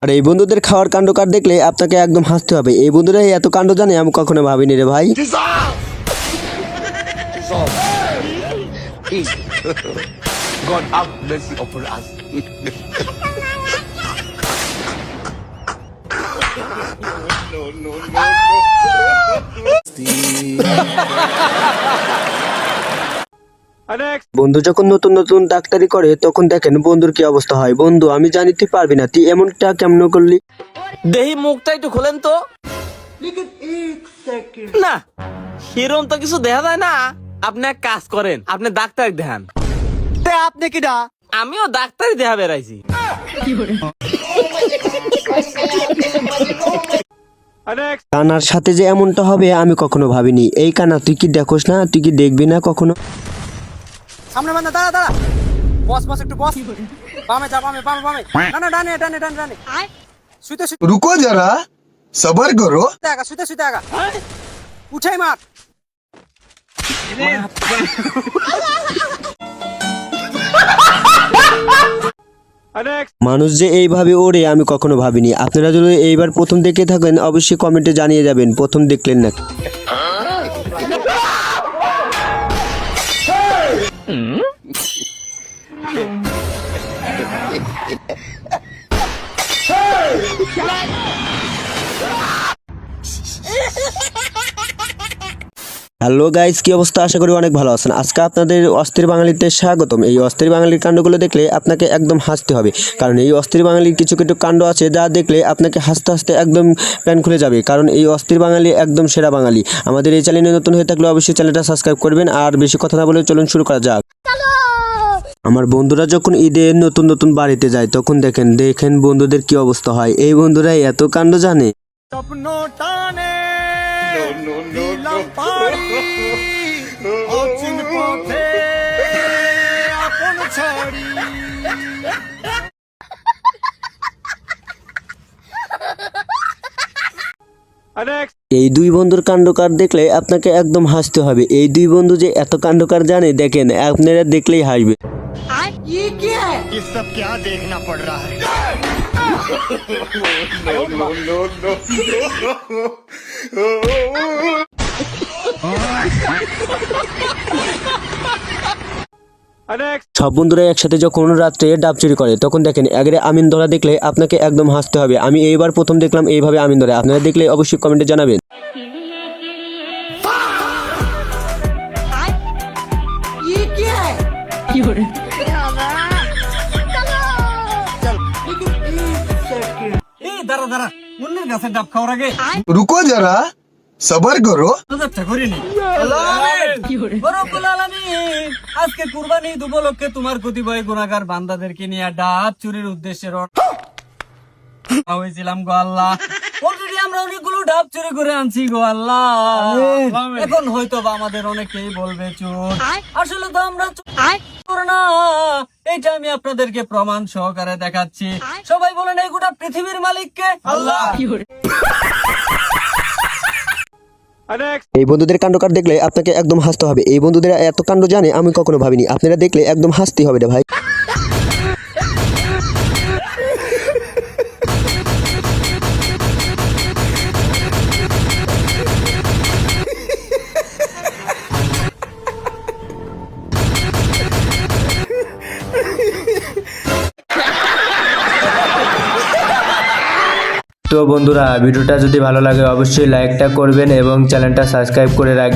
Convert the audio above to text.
আর এই বন্ধুদের খাওয়ার কাণ্ডকার দেখলে আপনাকে একদম হাসতে হবে। এই বন্ধুরা এত কাণ্ড জানে আমি কখনো ভাবিনি রে ভাই। God have mercy upon us. বন্ধু যখন নতুন নতুন ডাক্তারি করে তখন দেখেন বন্ধুর কি অবস্থা হয়। বন্ধু আমি জানি তুই পারবি না, তুই এমনটা কেমন করলি? দেহি মুখটা একটু খোলেন তো। না হিরোম তো কিছু দেখা যায় না। আপনি এক কাজ করেন, আপনি ডাক্তার দেখান। আপনি কিডা? আমিও ডাক্তারই দেখা বেড়াইছি। কানার সাথে যে এমনটা হবে আমি কখনো ভাবিনি। এই কানা তুই কি দেখোস না, তুই কি দেখবি না কখনো? সামনে বান্দা, দাঁড়া দাঁড়া। বস বস একটু বস। বামে যা, বামে বামে বামে। না ডানে ডানে ডানে ডানে। শুইতে শুইতে रुको जरा सबर करो। আগা, শুইতে শুইতে আগা। উঠাই মার। মানুষ যে এইভাবে ওড়ে আমি কখনো ভাবিনি। আপনারা যদি এইবার প্রথম দেখে থাকেন অবশ্যই কমেন্টে জানিয়ে যাবেন প্রথম দেখলেন না। হ্যালো গাইস, কি অবস্থা? আশা করি অনেক ভালো আছেন। আজকে আপনাদের অস্থির বাঙালিতে স্বাগতম। এই অস্থির বাঙালির কাণ্ডগুলো দেখলে আপনাকে একদম হাসতে হবে, কারণ এই অস্থির বাঙালির কিছু কিছু কাণ্ড আছে যা দেখলে আপনাকে হাসতে হাসতে একদম প্যান খুলে যাবে, কারণ এই অস্থির বাঙালি একদম সেরা বাঙালি। আমাদের এই চ্যানেলে নতুন হয়ে থাকলে অবশ্যই চ্যানেলটা সাবস্ক্রাইব করবেন। আর বেশি কথা না বলে চলুন শুরু করা যাক। আমার বন্ধুরা যখন ঈদে নতুন নতুন বাড়িতে যায় তখন দেখেন বন্ধুদের কি অবস্থা হয়। এই বন্ধুরা এত কাণ্ড জানে। স্বপ্ন টানে দিলাম পাড়ি অচিন পথে আপন ছাড়ি। এই দুই বন্ধুর কাণ্ডকার দেখলে আপনাকে একদম হাসতে হবে। এই দুই বন্ধু যে এত কাণ্ডকার জানে দেখেন, আপনারা দেখলেই হাসবে। ये सब क्या देखना पड़ रहा है? সব বন্ধুরা একসাথে যখন রাত্রে ডাব চুরি করে তখন দেখেন এগরে আমিন ধরা দেখলে আপনাকে একদম হাসতে হবে। আমি এইবার প্রথম দেখলাম এইভাবে আমিন ধরে। আপনারা দেখলে অবশ্যই কমেন্টে জানাবেন। এই দাঁড়া দাঁড়া, মুন্নির গাছের ডাব খাওয়ার আগে रुको जरा सबर करो। রোজাটা করিনি। রব্বুল আলামিন, আজকে কুরবানি ঈদ উপলক্ষে তোমার কতিপয় গুনাহগার বান্দাদেরকে নিয়ে ডাব চুরির উদ্দেশ্যে রওনা হয়েছিলাম গো আল্লাহ। অলরেডি আমরা অনেকগুলো ডাব চুরি করে আনছি গো আল্লাহ। এখন হয়তো বা আমাদের অনেকেই বলবে চোর, আসলে তো আমরা চোর না। এইটা আমি আপনাদেরকে প্রমাণ সহকারে দেখাচ্ছি। সবাই বলেন এই গোটা পৃথিবীর মালিককে আল্লাহ। এই বন্ধুদের কাণ্ডকার দেখলে আপনাকে একদম হাসতে হবে। এই বন্ধুদের এত কাণ্ড জানে আমি কখনো ভাবিনি। আপনারা দেখলে একদম হাসতে হবে রে ভাই। তো বন্ধুরা ভিডিওটা যদি ভালো লাগে অবশ্যই লাইকটা করবেন এবং চ্যানেলটা সাবস্ক্রাইব করে রাখবেন।